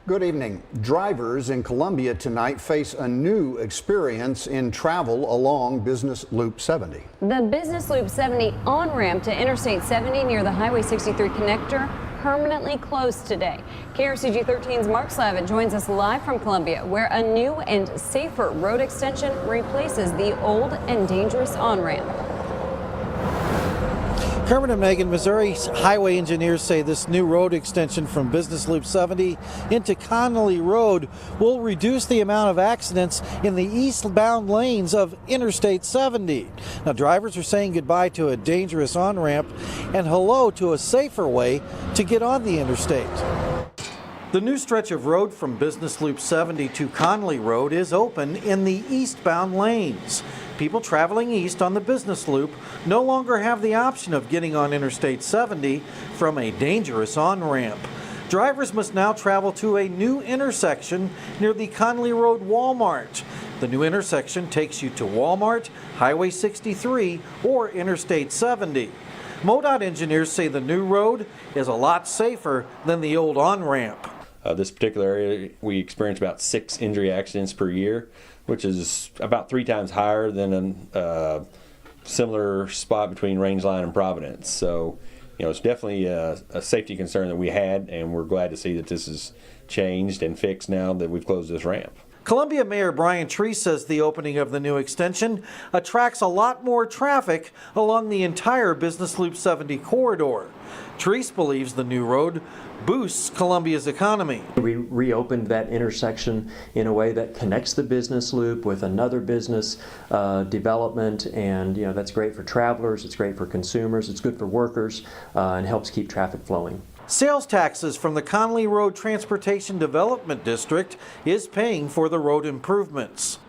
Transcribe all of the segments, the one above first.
Good evening. Drivers in Columbia tonight face a new experience in travel along Business Loop 70. The Business Loop 70 on-ramp to Interstate 70 near the Highway 63 connector permanently closed today. KRCG 13's Mark Slavitt joins us live from Columbia, where a new and safer road extension replaces the old and dangerous on-ramp. Kermit and Megan, Missouri's highway engineers say this new road extension from Business Loop 70 into Connolly Road will reduce the amount of accidents in the eastbound lanes of Interstate 70. Now, drivers are saying goodbye to a dangerous on-ramp and hello to a safer way to get on the interstate. The new stretch of road from Business Loop 70 to Connolly Road is open in the eastbound lanes. People traveling east on the Business Loop no longer have the option of getting on Interstate 70 from a dangerous on-ramp. Drivers must now travel to a new intersection near the Connolly Road Walmart. The new intersection takes you to Walmart, Highway 63, or Interstate 70. MoDOT engineers say the new road is a lot safer than the old on-ramp. This particular area, we experience about 6 injury accidents per year, which is about 3 times higher than a similar spot between Rangeline and Providence. So, it's definitely a safety concern that we had, and we're glad to see that this is changed and fixed now that we've closed this ramp. Columbia Mayor Brian Treese says the opening of the new extension attracts a lot more traffic along the entire Business Loop 70 corridor. Treese believes the new road boosts Columbia's economy. We reopened that intersection in a way that connects the business loop with another business development, and that's great for travelers, it's great for consumers, it's good for workers, and helps keep traffic flowing. Sales taxes from the Connolly Road Transportation Development District is paying for the road improvements.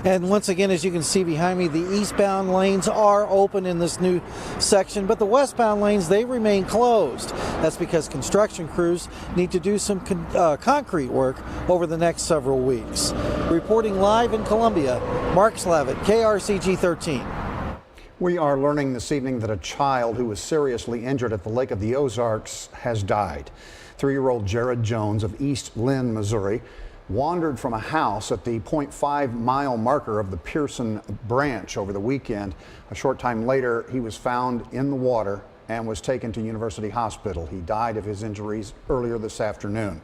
And once again, as you can see behind me, the eastbound lanes are open in this new section, but the westbound lanes, they remain closed. That's because construction crews need to do some concrete work over the next several weeks. Reporting live in Columbia, Mark Slavitt, KRCG 13. We are learning this evening that a child who was seriously injured at the Lake of the Ozarks has died. 3-year-old Jared Jones of East Lynn, Missouri, wandered from a house at the 0.5-mile marker of the Pearson Branch over the weekend. A short time later, he was found in the water and was taken to University Hospital. He died of his injuries earlier this afternoon.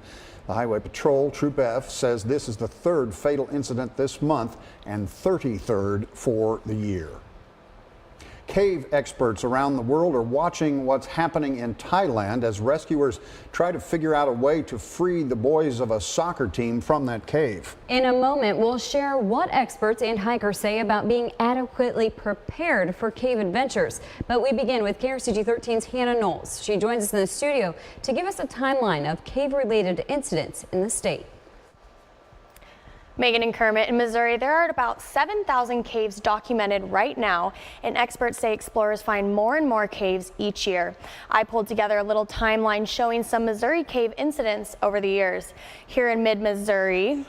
The Highway Patrol, Troop F, says this is the 3rd fatal incident this month and 33rd for the year. Cave experts around the world are watching what's happening in Thailand as rescuers try to figure out a way to free the boys of a soccer team from that cave. In a moment, we'll share what experts and hikers say about being adequately prepared for cave adventures. But we begin with KRCG 13's Hannah Knowles. She joins us in the studio to give us a timeline of cave-related incidents in the state. Megan and Kermit, in Missouri, there are about 7,000 caves documented right now, and experts say explorers find more and more caves each year. I pulled together a little timeline showing some Missouri cave incidents over the years. Here in mid-Missouri,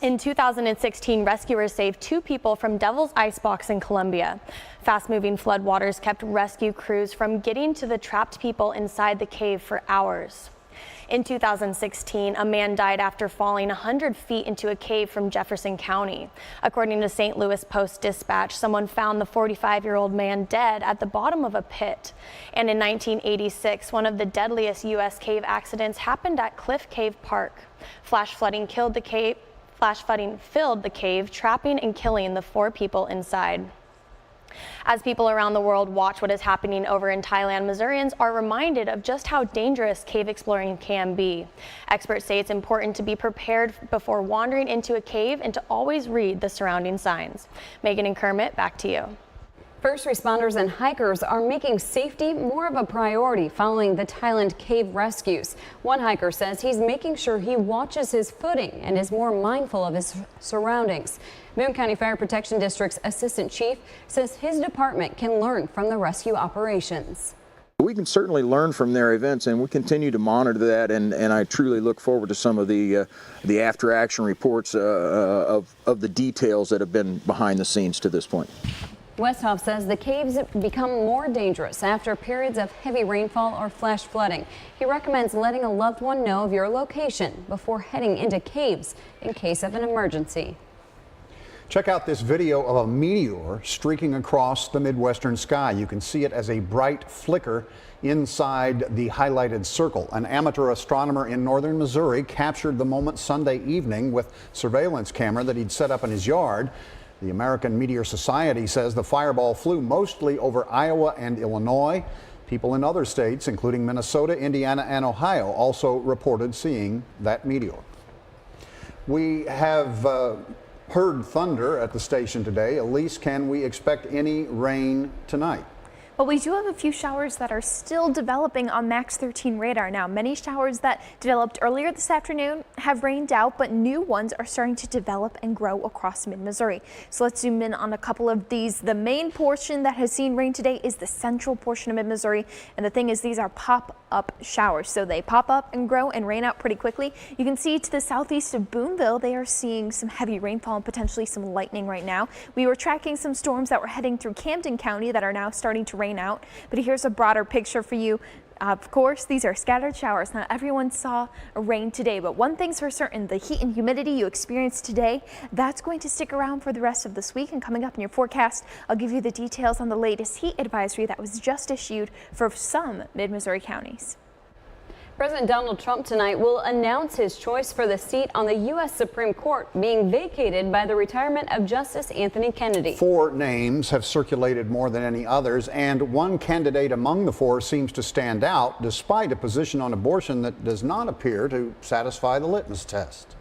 in 2016, rescuers saved 2 people from Devil's Icebox in Columbia. Fast-moving floodwaters kept rescue crews from getting to the trapped people inside the cave for hours. In 2016, a man died after falling 100 feet into a cave from Jefferson County. According to St. Louis Post-Dispatch, someone found the 45-year-old man dead at the bottom of a pit. And in 1986, one of the deadliest U.S. cave accidents happened at Cliff Cave Park. Flash flooding filled the cave, trapping and killing the 4 people inside. As people around the world watch what is happening over in Thailand, Missourians are reminded of just how dangerous cave exploring can be. Experts say it's important to be prepared before wandering into a cave and to always read the surrounding signs. Megan and Kermit, back to you. First responders and hikers are making safety more of a priority following the Thailand cave rescues. One hiker says he's making sure he watches his footing and is more mindful of his surroundings. Boone County Fire Protection District's assistant chief says his department can learn from the rescue operations. We can certainly learn from their events, and we continue to monitor that, and I truly look forward to some of the after action reports of the details that have been behind the scenes to this point. Westhoff says the caves become more dangerous after periods of heavy rainfall or flash flooding. He recommends letting a loved one know of your location before heading into caves in case of an emergency. Check out this video of a meteor streaking across the Midwestern sky. You can see it as a bright flicker inside the highlighted circle. An amateur astronomer in northern Missouri captured the moment Sunday evening with surveillance camera that he'd set up in his yard. The American Meteor Society says the fireball flew mostly over Iowa and Illinois. People in other states, including Minnesota, Indiana, and Ohio, also reported seeing that meteor. We have heard thunder at the station today. Elise, can we expect any rain tonight? But we do have a few showers that are still developing on Max 13 radar now. Many showers that developed earlier this afternoon have rained out, but new ones are starting to develop and grow across mid-Missouri. So let's zoom in on a couple of these. The main portion that has seen rain today is the central portion of mid-Missouri. And the thing is, these are pop-up showers. So they pop up and grow and rain out pretty quickly. You can see to the southeast of Boonville, they are seeing some heavy rainfall and potentially some lightning right now. We were tracking some storms that were heading through Camden County that are now starting to rain out. But here's a broader picture for you. Of course, these are scattered showers. Not everyone saw rain today, but one thing's for certain, the heat and humidity you experienced today, that's going to stick around for the rest of this week. And coming up in your forecast, I'll give you the details on the latest heat advisory that was just issued for some mid-Missouri counties. President Donald Trump tonight will announce his choice for the seat on the U.S. Supreme Court, being vacated by the retirement of Justice Anthony Kennedy. 4 names have circulated more than any others, and one candidate among the 4 seems to stand out despite a position on abortion that does not appear to satisfy the litmus test.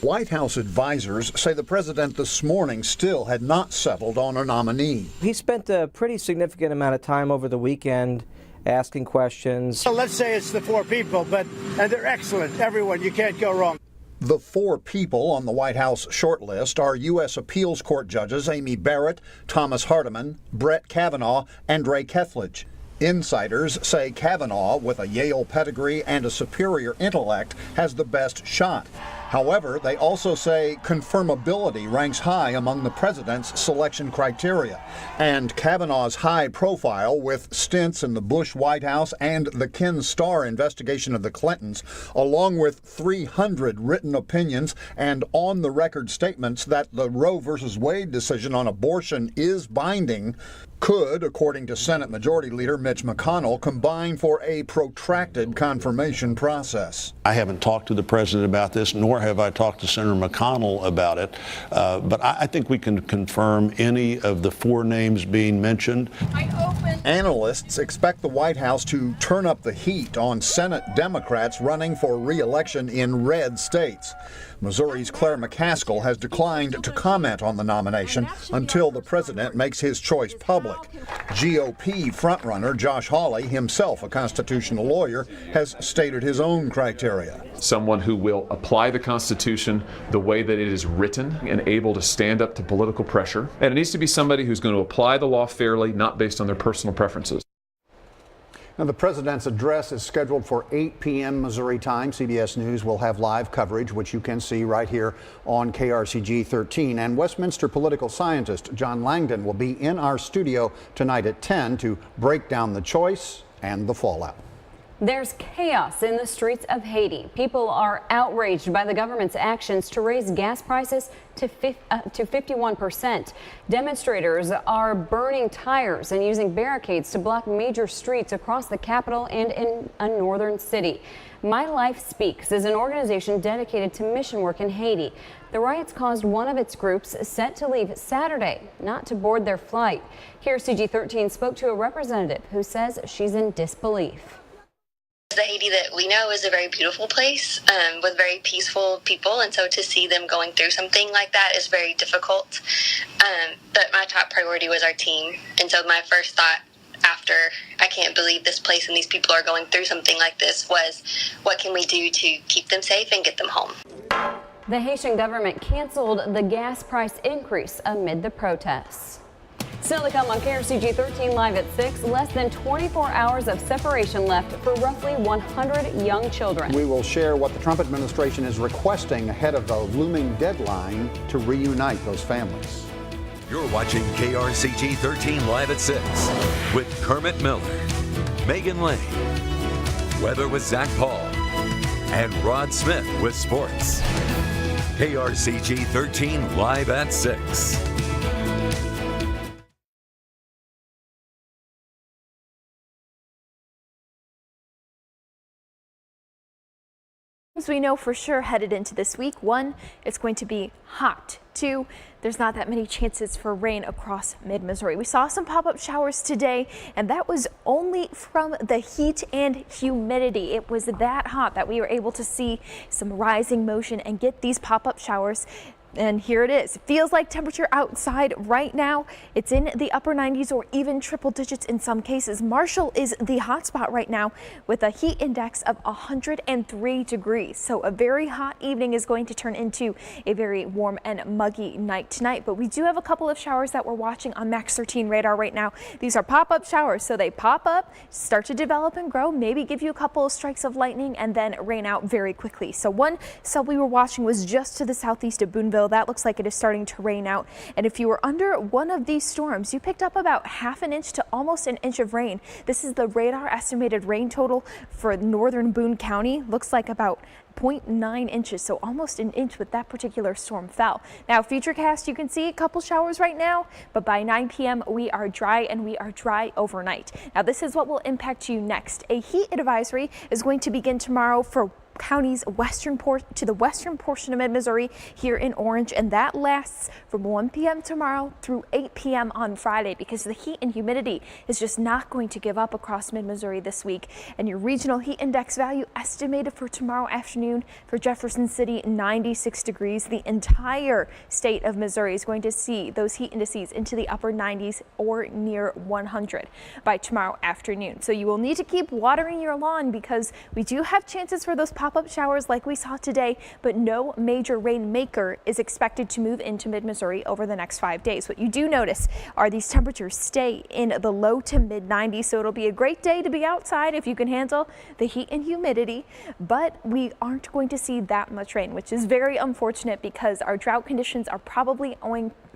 White House advisors say the president this morning still had not settled on a nominee. He spent a pretty significant amount of time over the weekend asking questions. So let's say it's the 4 people, and they're excellent. Everyone, you can't go wrong. The 4 people on the White House shortlist are U.S. Appeals Court judges Amy Barrett, Thomas Hardiman, Brett Kavanaugh, and Ray Kethledge. Insiders say Kavanaugh, with a Yale pedigree and a superior intellect, has the best shot. However, they also say confirmability ranks high among the president's selection criteria. And Kavanaugh's high profile, with stints in the Bush White House and the Ken Starr investigation of the Clintons, along with 300 written opinions and on-the-record statements that the Roe v. Wade decision on abortion is binding, could, according to Senate Majority Leader Mitch McConnell, combine for a protracted confirmation process. I haven't talked to the president about this, nor have I talked to Senator McConnell about it, but I think we can confirm any of the 4 names being mentioned. Analysts expect the White House to turn up the heat on Senate Democrats running for re-election in red states. Missouri's Claire McCaskill has declined to comment on the nomination until the president makes his choice public. GOP frontrunner Josh Hawley, himself a constitutional lawyer, has stated his own criteria. Someone who will apply the Constitution the way that it is written and able to stand up to political pressure. And it needs to be somebody who's going to apply the law fairly, not based on their personal preferences. Now, the president's address is scheduled for 8 p.m. Missouri time. CBS News will have live coverage, which you can see right here on KRCG 13. And Westminster political scientist John Langdon will be in our studio tonight at 10 to break down the choice and the fallout. There's chaos in the streets of Haiti. People are outraged by the government's actions to raise gas prices to 51%. Demonstrators are burning tires and using barricades to block major streets across the capital and in a northern city. My Life Speaks is an organization dedicated to mission work in Haiti. The riots caused one of its groups set to leave Saturday not to board their flight. KRCG 13 spoke to a representative who says she's in disbelief. The Haiti that we know is a very beautiful place with very peaceful people, and so to see them going through something like that is very difficult. But my top priority was our team, and so my first thought after I can't believe this place and these people are going through something like this was, what can we do to keep them safe and get them home? The Haitian government canceled the gas price increase amid the protests. Still to come on KRCG 13 live at 6, less than 24 hours of separation left for roughly 100 young children. We will share what the Trump administration is requesting ahead of the looming deadline to reunite those families. You're watching KRCG 13 Live at 6 with Kermit Miller, Megan Lane, weather with Zach Paul, and Rod Smith with sports. KRCG 13 Live at 6. As we know for sure headed into this week, 1, it's going to be hot. 2, there's not that many chances for rain across mid-Missouri. We saw some pop-up showers today, and that was only from the heat and humidity. It was that hot that we were able to see some rising motion and get these pop-up showers. And here it is. It feels like temperature outside right now. It's in the upper 90s or even triple digits in some cases. Marshall is the hot spot right now with a heat index of 103 degrees. So a very hot evening is going to turn into a very warm and muggy night tonight. But we do have a couple of showers that we're watching on Max 13 radar right now. These are pop-up showers. So they pop up, start to develop and grow, maybe give you a couple of strikes of lightning and then rain out very quickly. So one cell we were watching was just to the southeast of Boonville. That looks like it is starting to rain out. And if you were under one of these storms, you picked up about ½ an inch to almost an inch of rain. This is the radar estimated rain total for northern Boone County. Looks like about 0.9 inches, so almost an inch with that particular storm fell. Now, Futurecast, you can see a couple showers right now, but by 9 p.m. we are dry and we are dry overnight. Now, this is what will impact you next. A heat advisory is going to begin tomorrow for counties to the western portion of mid-Missouri here in Orange, and that lasts from 1 p.m. tomorrow through 8 p.m. on Friday because the heat and humidity is just not going to give up across mid-Missouri this week. And your regional heat index value estimated for tomorrow afternoon for Jefferson City, 96 degrees. The entire state of Missouri is going to see those heat indices into the upper 90s or near 100 by tomorrow afternoon. So you will need to keep watering your lawn because we do have chances for those pop-up showers like we saw today, but no major rainmaker is expected to move into mid-Missouri over the next 5 days. What you do notice are these temperatures stay in the low to mid 90s, so it'll be a great day to be outside if you can handle the heat and humidity, but we aren't going to see that much rain, which is very unfortunate because our drought conditions are probably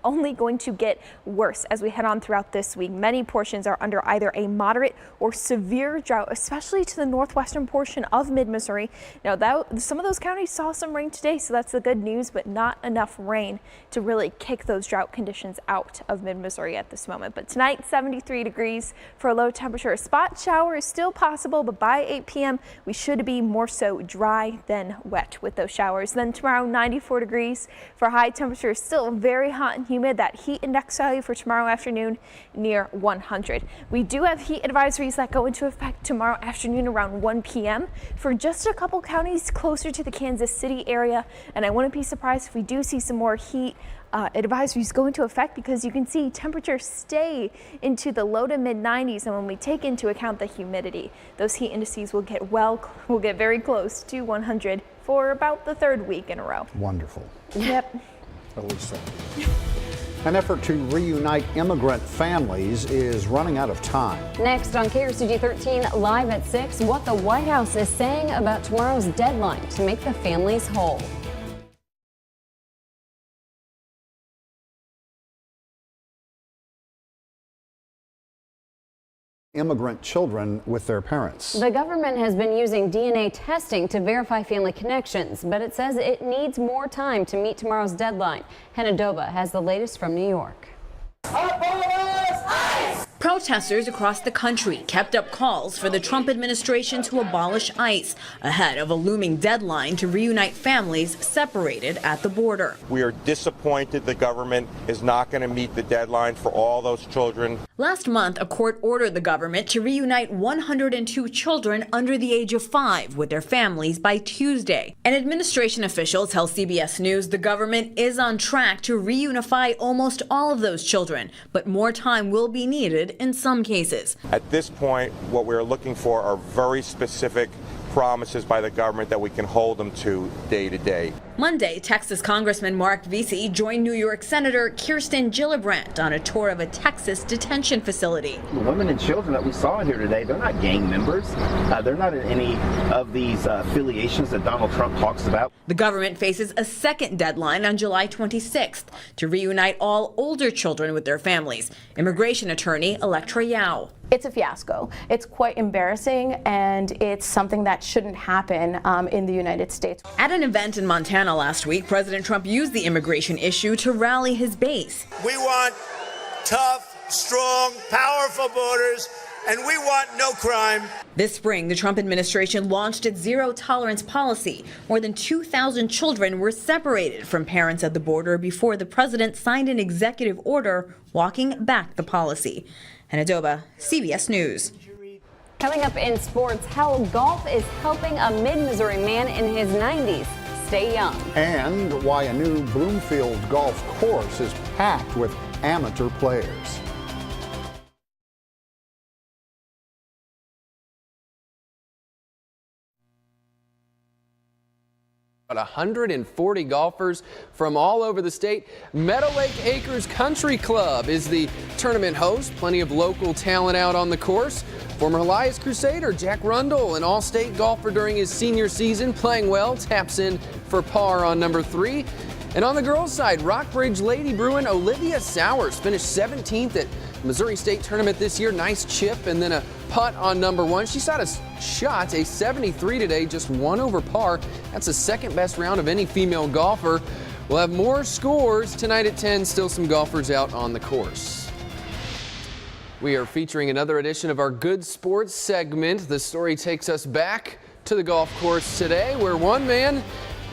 only going to get worse as we head on throughout this week. Many portions are under either a moderate or severe drought, especially to the northwestern portion of mid-Missouri. Now, some of those counties saw some rain today, so that's the good news, but not enough rain to really kick those drought conditions out of mid-Missouri at this moment. But tonight, 73 degrees for a low temperature. A spot shower is still possible, but by 8 p.m. we should be more so dry than wet with those showers. Then tomorrow, 94 degrees for high temperature. Still very hot and humid. That heat index value for tomorrow afternoon near 100. We do have heat advisories that go into effect tomorrow afternoon around 1 p.m. for just a couple counties closer to the Kansas City area, and I wouldn't be surprised if we do see some more heat advisories go into effect because you can see temperatures stay into the low to mid 90s, and when we take into account the humidity, those heat indices will get very close to 100 for about the third week in a row. Wonderful. Yep. At least so. An effort to reunite immigrant families is running out of time. Next on KRCG 13 Live at 6, what the White House is saying about tomorrow's deadline to make the families whole. Immigrant children with their parents. The government has been using DNA testing to verify family connections, but it says it needs more time to meet tomorrow's deadline. Hannah Dova has the latest from New York. Protesters across the country kept up calls for the Trump administration to abolish ICE ahead of a looming deadline to reunite families separated at the border. We are disappointed the government is not going to meet the deadline for all those children. Last month, a court ordered the government to reunite 102 children under the age of 5 with their families by Tuesday. An administration official tells CBS News the government is on track to reunify almost all of those children, but more time will be needed in some cases. At this point, what we're looking for are very specific promises by the government that we can hold them to day to day. Monday, Texas Congressman Mark Vesey joined New York Senator Kirsten Gillibrand on a tour of a Texas detention facility. The women and children that we saw here today, they're not gang members. They're not in any of these affiliations that Donald Trump talks about. The government faces a second deadline on July 26th to reunite all older children with their families. Immigration attorney Electra Yao. It's a fiasco. It's quite embarrassing, and it's something that shouldn't happen in the United States. At an event in Montana last week, President Trump used the immigration issue to rally his base. We want tough, strong, powerful borders, and we want no crime. This spring, the Trump administration launched its zero-tolerance policy. More than 2,000 children were separated from parents at the border before the president signed an executive order walking back the policy. Hannah Doba, CBS News. Coming up in sports, how golf is helping a mid-Missouri man in his 90s stay young. And why a new Bloomfield golf course is packed with amateur players. About 140 golfers from all over the state. Meadow Lake Acres Country Club is the tournament host. Plenty of local talent out on the course. Former Elias Crusader Jack Rundle, an all-state golfer during his senior season, playing well, taps in for par on number 3. And on the girls' side, Rockbridge Lady Bruin Olivia Sowers finished 17th at Missouri State Tournament this year. Nice chip and then a putt on number 1. She shot a 73 today, just 1 over par. That's the second best round of any female golfer. We'll have more scores tonight at 10. Still some golfers out on the course. We are featuring another edition of our Good Sports segment. The story takes us back to the golf course today, where one man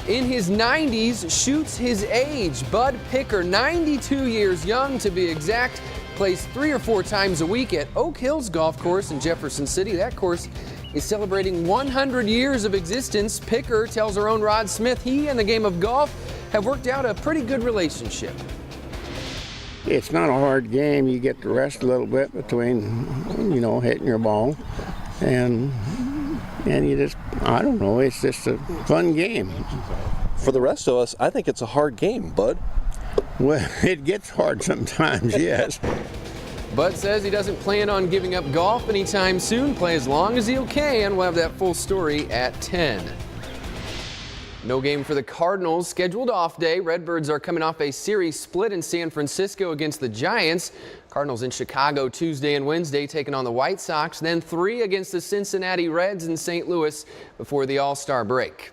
in his 90s shoots his age. Bud Picker, 92 years young to be exact, plays 3 or 4 times a week at Oak Hills Golf Course in Jefferson City. That course is celebrating 100 years of existence. Picker tells our own Rod Smith he and the game of golf have worked out a pretty good relationship. It's not a hard game. You get to rest a little bit between, hitting your ball. And you just, I don't know, it's just a fun game. For the rest of us, I think it's a hard game, Bud. Well, it gets hard sometimes, yes. Bud says he doesn't plan on giving up golf anytime soon. Play as long as he can. We'll have that full story at 10. No game for the Cardinals. Scheduled off day. Redbirds are coming off a series split in San Francisco against the Giants. Cardinals in Chicago Tuesday and Wednesday taking on the White Sox. Then 3 against the Cincinnati Reds in St. Louis before the All-Star break.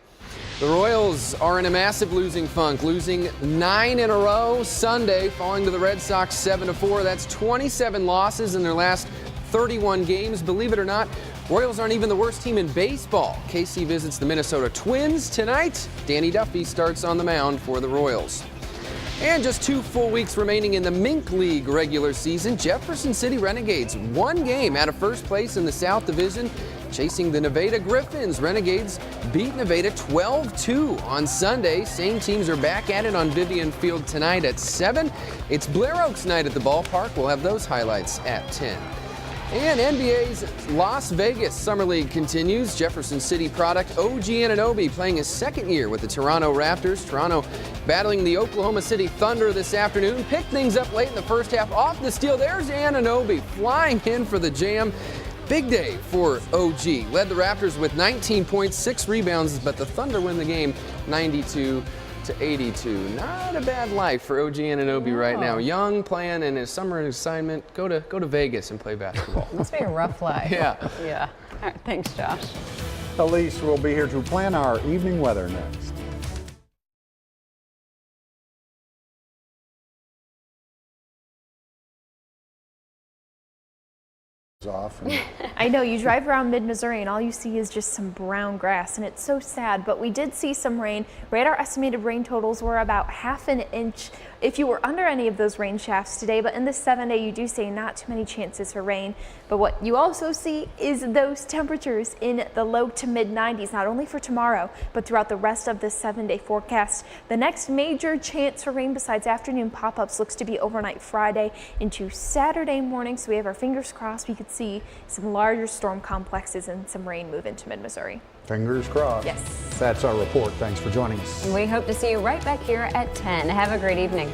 The Royals are in a massive losing funk, losing 9 in a row Sunday, falling to the Red Sox 7-4. That's 27 losses in their last 31 games. Believe it or not, Royals aren't even the worst team in baseball. KC visits the Minnesota Twins tonight. Danny Duffy starts on the mound for the Royals. And just 2 full weeks remaining in the Mink League regular season. Jefferson City Renegades 1 game out of first place in the South Division, chasing the Nevada Griffins. Renegades beat Nevada 12-2 on Sunday. Same teams are back at it on Vivian Field tonight at 7. It's Blair Oaks night at the ballpark. We'll have those highlights at 10. And NBA's Las Vegas Summer League continues. Jefferson City product OG Anunoby playing his 2nd year with the Toronto Raptors. Toronto battling the Oklahoma City Thunder this afternoon. Picked things up late in the first half. Off the steal, there's Anunoby flying in for the jam. Big day for OG. Led the Raptors with 19 points, 6 rebounds, but the Thunder win the game 92-82. Not a bad life for OG Anunoby right now. Young, playing in his summer assignment. Go to Vegas and play basketball. Must be a rough life. Yeah. Yeah. All right, thanks, Josh. Elise will be here to plan our evening weather next. Off. I know, you drive around mid-Missouri and all you see is just some brown grass, and it's so sad, but we did see some rain. Radar estimated rain totals were about ½ an inch if you were under any of those rain shafts today, but in the 7-day you do see not too many chances for rain. But what you also see is those temperatures in the low to mid-90s, not only for tomorrow, but throughout the rest of the 7-day forecast. The next major chance for rain besides afternoon pop-ups looks to be overnight Friday into Saturday morning, so we have our fingers crossed we could see some larger storm complexes and some rain move into mid-Missouri. Fingers crossed. Yes. That's our report. Thanks for joining us. And we hope to see you right back here at 10. Have a great evening.